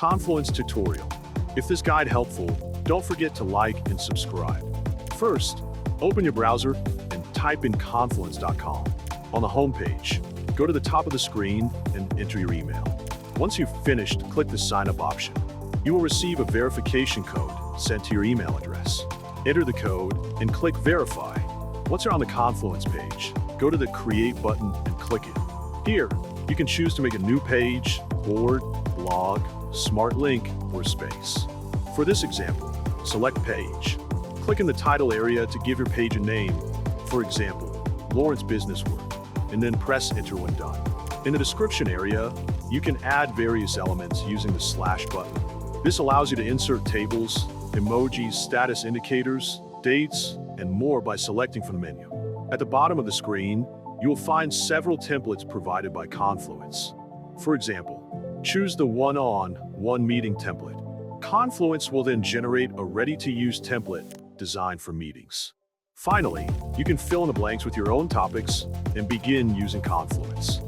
Confluence tutorial. If this guide helpful, don't forget to like and subscribe. First, open your browser and type in confluence.com. On the home page, go to the top of the screen and enter your email. Once you've finished, click the sign up option. You will receive a verification code sent to your email address. Enter the code and click verify. Once you're on the Confluence page, go to the create button and click it. Here, you can choose to make a new page, board, blog, smart link, or space. For this example, select page. Click in the title area to give your page a name, for example, Lawrence Business Work, and then press enter when done. In the description area, you can add various elements using the slash button. This allows you to insert tables, emojis, status indicators, dates, and more by selecting from the menu. At the bottom of the screen, you will find several templates provided by Confluence. For example, choose the one-on-one meeting template. Confluence will then generate a ready-to-use template designed for meetings. Finally, you can fill in the blanks with your own topics and begin using Confluence.